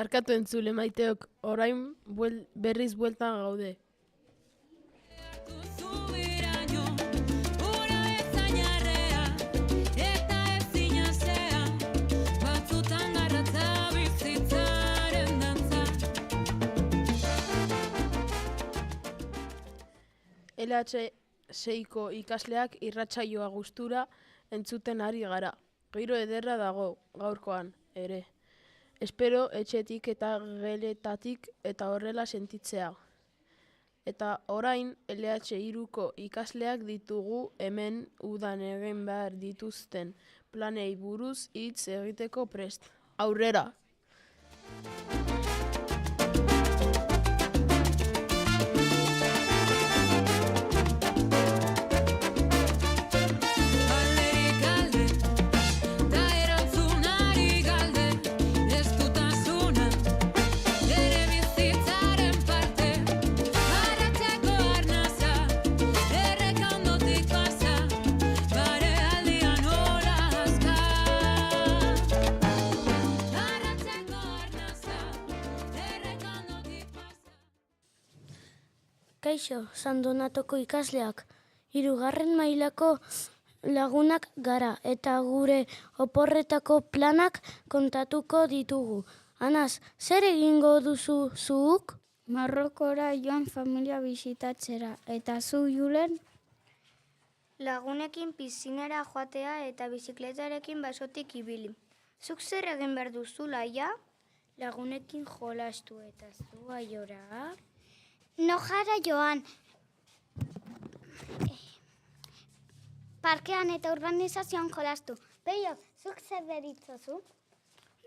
Barkatu entzule maiteok, orain berriz bueltan gaude. LH6ko ikasleak irratsaioa gustura entzuten ari gara. Giro ederra dago gaurkoan ere. Espero etxetik eta geletatik eta horrela sentitzea. Eta orain LH3ko ikasleak ditugu hemen udan egin behar dituzten planei buruz hitz egiteko prest. Aurrera! Kaixo, San Donatoko ikasleak, 3. mailako lagunak gara eta gure oporretako planak kontatuko ditugu. Anas, zer egingo duzu zuk? Marrokora joan familia bisitatzera, eta zu, Julen? Lagunekin piszinera joatea eta bizikletarekin basotik ibili. Zuk zer egin behar duzu, Laia? Lagunekin jolastu eta zu, Aiora? Nojara joan. Parkean eta urbanizazioan jolastu. Peio, zuk zer deritzozu?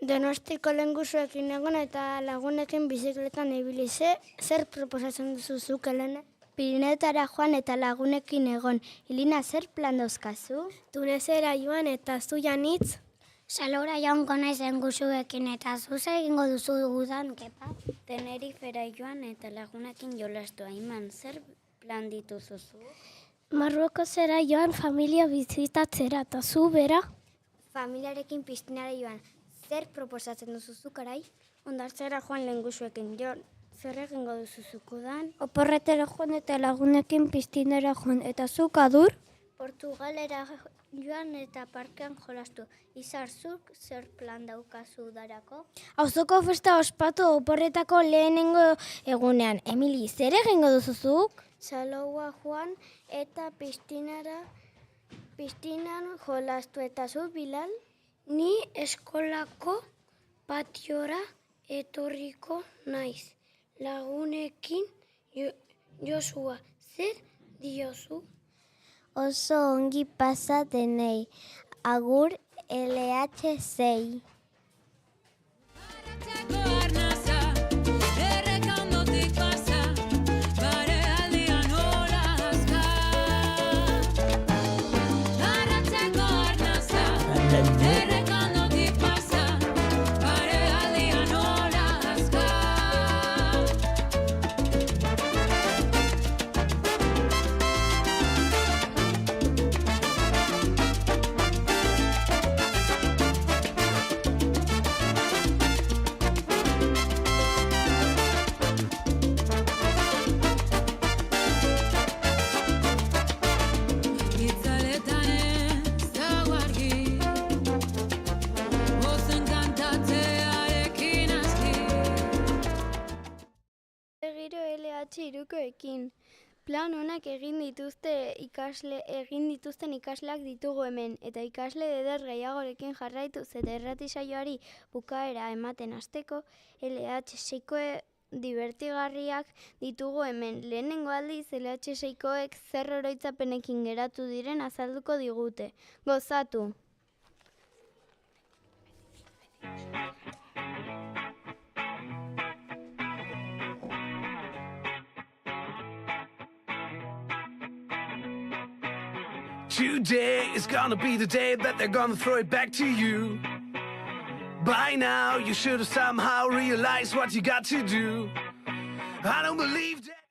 Donostiko lehengusuekin egon eta lagunekin bizikletan ibili. Zer proposatzen duzu zuk, Helene? Pirinetara joan eta lagunekin egon. Ilina, zer plan dauzkazu? Tunezera joan eta zu, Janitz? Salora jaunko naiz engusuekin eta zuz egingo duzu udan, kepa? Tenerifera joan eta lagunekin jolastu. Aiman, zer plan dituzuzu? Marrokozera joan familia bizitatzera eta zu, Bera? Familiarekin piztinara joan. Zer proposatzen duzuzu, karai? Ondartzera joan lehengusuekin joan. Zer egingo duzuzuko dan? Oporretera joan eta lagunekin piztinera joan eta zu, Kadur? Portugalera joan eta parkean jolastu. Izar, zuk zer plan daukazu darako? Auzoko festa ospatu oporretako lehenengo egunean. Emili, zer egingo duzuzuk? Saloua joan eta piztinan jolastu eta zu, Bilal? Ni eskolako patiora etorriko naiz. Lagunekin Josua, zer diozu? Oso ongi pasa denei. Agur LH6. LH3koekin. Plan honak egin dituzten ikasleak ditugu hemen, eta ikasle eder gehiagorekin jarraitu eta erratisaioari bukaera ematen hasteko LH6ko divertigarriak ditugu hemen. Lehenengo aldiz LH6koek zer oroitzapenekin geratu diren azalduko digute. Gozatu! Today is gonna be the day that they're gonna throw it back to you. By now you should have somehow realized what you got to do. I don't believe that.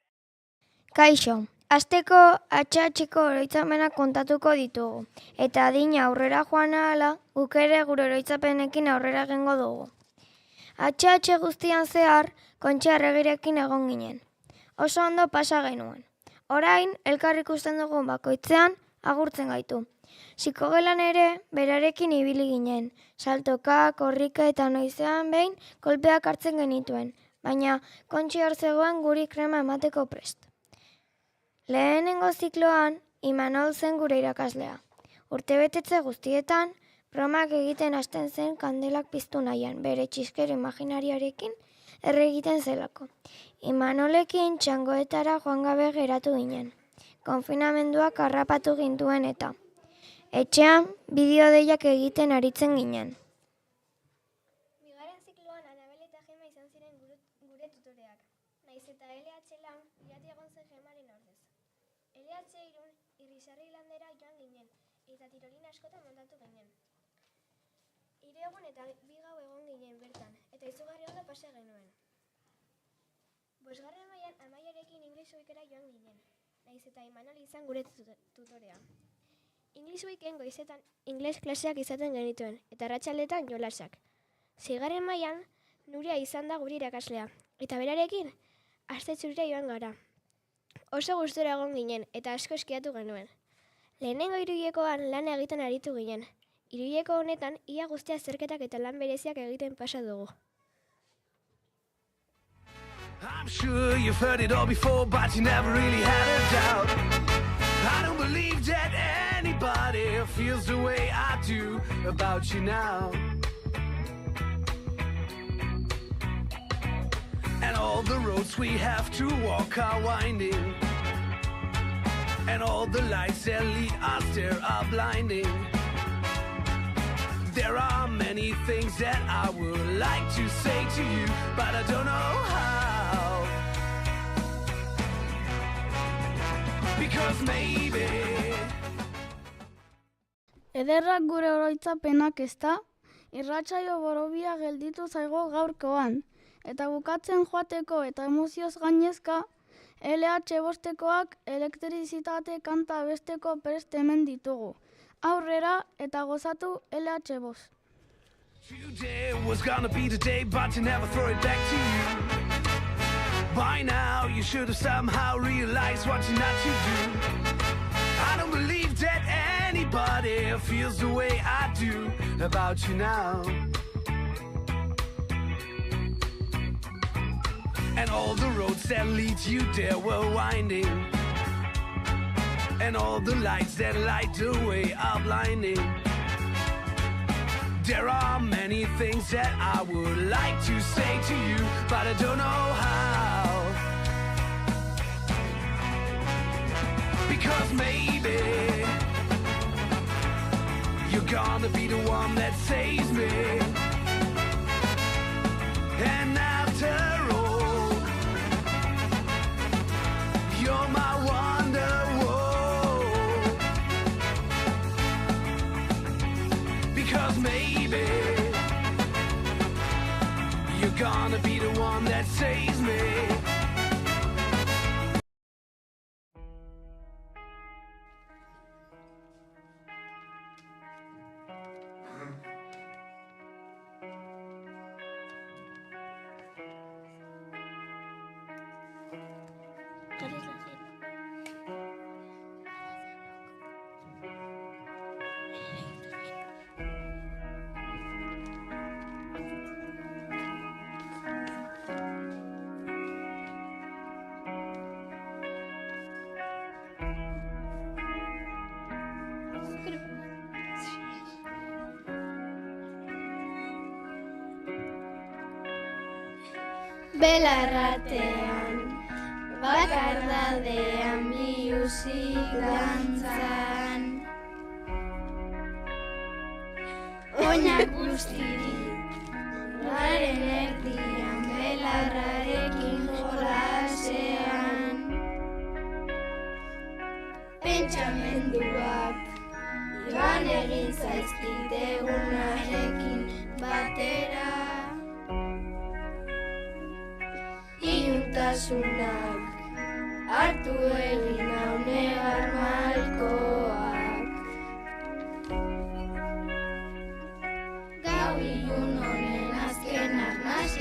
Kaixo, asteko HHko oroitzapena kontatuko ditugu. Eta adina aurrera joan ahala, guk ere gure oroitzapenekin aurrera egingo dugu. Atxe guztian zehar, Kontxa arregirekin egon ginen. Oso ondo pasa genuen. Orain, elkar ikusten dugun bakoitzean, agurtzen gaitu. Psikogelan ere, berarekin ibili ginen. Saltoka, korrika eta noizean behin, kolpeak hartzen genituen. Baina, Kontxi hor zegoen guri krema emateko prest. Lehenengo zikloan, Imanol zen gure irakaslea. Urtebetetze guztietan, bromak egiten hasten zen kandelak piztu nahian, bere txiskero imaginariarekin erregiten zelako. Imanolekin txangoetara joan gabe geratu ginen. Konfinamenduak harrapatu gintuen eta. Etxean, bideo-deiak egiten aritzen ginen. Bigarren zikloan Anabel eta Gema izan ziren gure tutoreak. Naiz eta LH lan irati egon zen Gemaren ordez. LH irun irrisarri landera joan ginen, eta tirolina askotan montatu ginen. 3 egun eta 2 gau egon ginen bertan, eta izugarri ondo pasa genuen. 5. mailan Amaiarekin English Weekera joan ginen, naiz eta Imanol izan gure tutorea. English Weeken goizetan ingles klaseak izaten genituen, eta arratsaldetan jolasak. 6. mailan Nuria izan da gure irakaslea, eta berarekin astetxurira joan gara. Oso gustura egon ginen, eta asko eskiatu genuen. Lehenengo Iruilekoan lan egiten aritu ginen. Iruileko honetan, ia guztia zerketak eta lan bereziak egiten pasa dugu. I'm sure you've heard it all before, but you never really had a doubt. I don't believe that anybody feels the way I do about you now. And all the roads we have to walk are winding, and all the lights that lead us there are blinding. There are many things that I would like to say to you, but I don't know how. Because maybe Ederrak gure oroitzapenak ezta, irratsaio borobia gelditu zaigo gaurkoan, eta bukatzen joateko eta emozioz gainezka, LH5koak elektrizitate kanta besteko prest hemen ditugu. Aurrera eta gozatu LH5. today was gonna be the day, but you never throw it back to you. By now you should have somehow realized what you're not to do. I don't believe that anybody feels the way I do about you now. And all the roads that lead you there were winding, and all the lights that light the way are blinding. There are many things that I would like to say to you, but I don't know how. Because maybe you're gonna be the one that saves me. And after all, you're my wonderwall. Because maybe you're gonna be the one that saves me. Belarratean, bakardadean biluzik dantzan, oinak guztirik, garen erdian, belarrarekin jolasean. Pentsamenduak, joan egin zaizkit egunarekin batera. Iluntasunak hartu egin haunegar malkoak. Gau ilun honen azken arnaz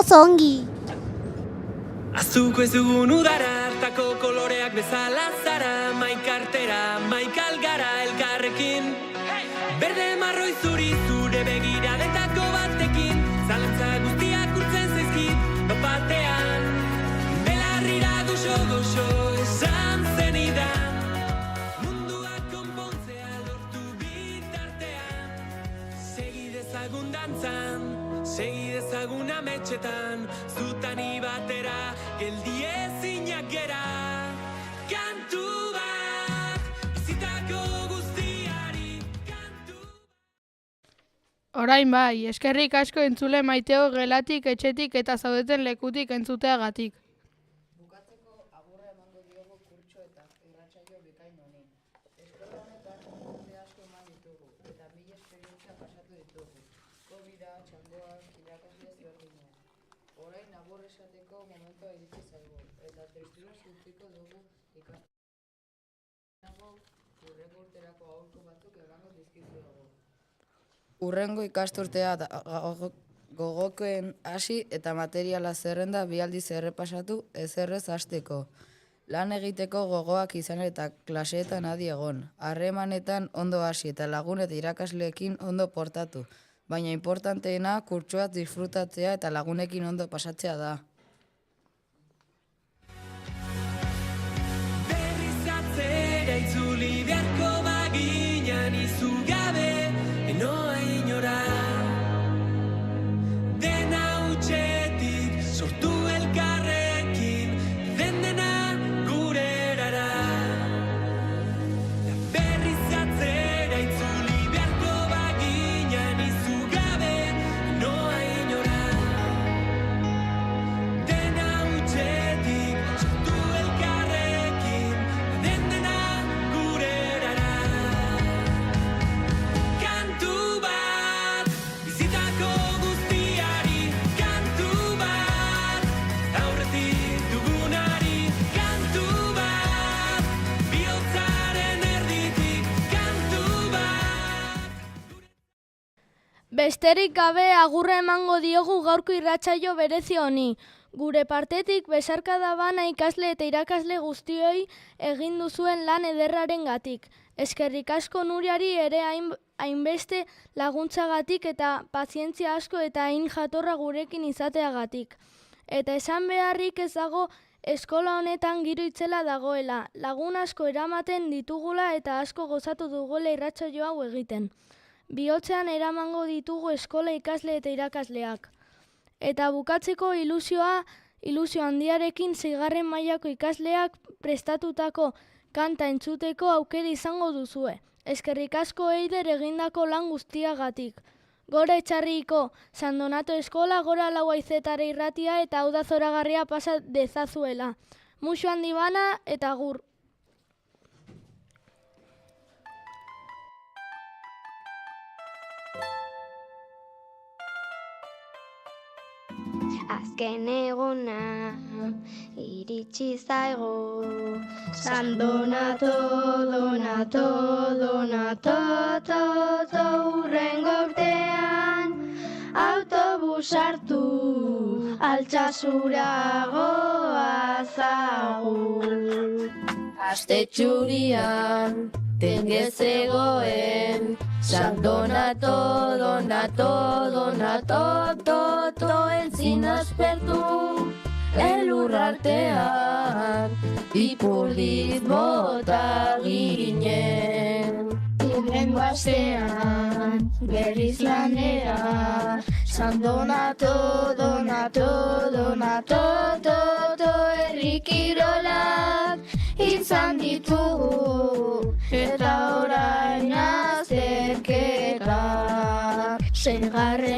oso ongi. Azuko ez dugun udara, hartako koloreak bezala zara, maikartera, maikalgara elkarrekin. Berde marroi zuri zure begiradetako batekin, zalantza guztiak urtzen zaizkit, batean. Belarrira goxo esan zenidan, munduak konpontzea lortu bitartean. Segi dezagun dantzan, segi dezagun ametxetan, zutani batera, geldi ezinak gera. Kantu bat, bizitako guztiari, kantu. Orain bai, eskerrik asko entzule maiteo gelatik, etxetik eta zaudeten lekutik entzuteagatik. Bukatzeko agurra emango diogu kurtso eta irratsaio bikain honi. Eskola honetan urte asko eman ditugu eta 1000 esperientzia pasatu ditugu. Covid-a, txangoak, irakasle ezberdinak. Orain agur esateko momentua iritsi zaigu eta tristura utziko dugu ikastetxeago hurrengo urterako aholku batzuk emango dizkizuegu. Hurrengo ikasturtea gogokoen hasi eta materiala zerrenda bi aldiz errepasatu ezerrez hasteko. Lan egiteko gogoak izan eta klaseetan adi egon. Harremanetan ondo hasi eta lagun eta irakasleekin ondo portatu. Baina importanteena kurtsoak disfrutatzea eta lagunekin ondo pasatzea da. Berrizatzera itzuli beharko baginan izugabe, enoa inora. Dena utxetik sortu elkarrekin, dena gure erara. Berrizatzera itzuli beharko baginan izugabe, enoa inora. Dena utxetik sortu elkarrekin, dena gure erara. Kantu bat, bizitako guztiari, kantu bat, aurretik dugunari, kantu bat, bihotzaren erditik, kantu bat. Besterik gabe agurra emango diogu gaurko irratsaio berezi honi. Gure partetik besarkada bana ikasle eta irakasle guztioi egin duzuen lan ederrarengatik. Eskerrik asko Nuriari ere hainbeste laguntzagatik eta pazientzia asko eta hain jatorra gurekin izateagatik. Eta esan beharrik ez dago eskola honetan giro itzela dagoela, lagun asko eramaten ditugula eta asko gozatu dugula irratsaio hau egiten. Bihotzean eramango ditugu eskola ikasle eta irakasleak. Eta bukatzeko ilusio handiarekin 6. mailako ikasleak prestatutako kanta entzuteko aukera izango duzue. Eskerrik asko Eider egindako lan guztiagatik. Gora Etxarriko San Donato Eskola, gora Lau Haizetara irratia eta hau da zoragarria pasa dezazuela. Muxu handi bana eta agur. Azken eguna iritsi zaigo, San Donato, Donato, Donato, hurrengo urtean autobus hartu, Altsasura goazagu. Aste txurian, tenge zegoen, San Donato, Donato, Donato, entzin aspertu, elurrartean, ipurdiz bota ginen. Hurrengo astean, berriz lanera, San Donato, Donato, Donato, herri kirolak izan ditugu, eta orain azterketak. 6.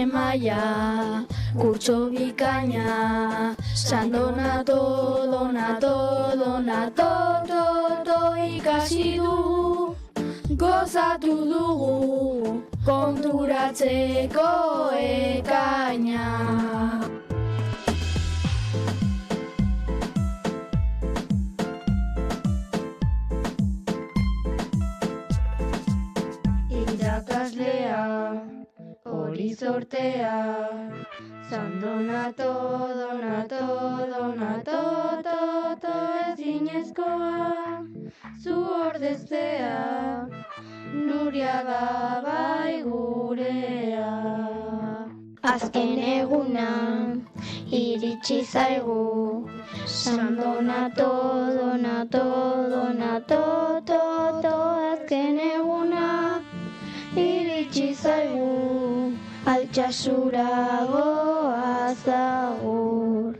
maila, kurtso bikaina, San Donato, Donato, Donato, ikasi dugu, gozatu dugu, konturatzeko ekaina. Irakaslea izortea. San Donato, Donato, Donato, Donato, ezinezkoa, zu ordeztea, Nuria da bai gurea. Azken eguna, iritsi zaigu, San Donato, Donato, Donato, Donato, azken eguna, iritsi zaigu, Altsasura goaz agur.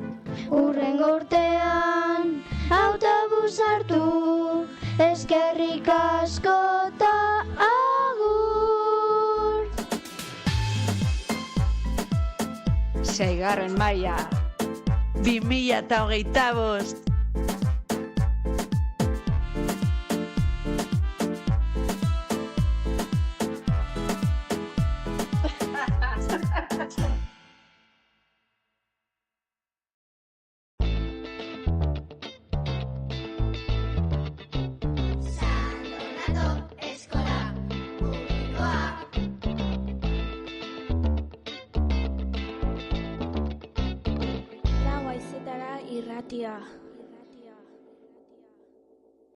Hurrengo urtean, autobus hartu, eskerrik asko ta agur. 6. maila, 2025. Irratia.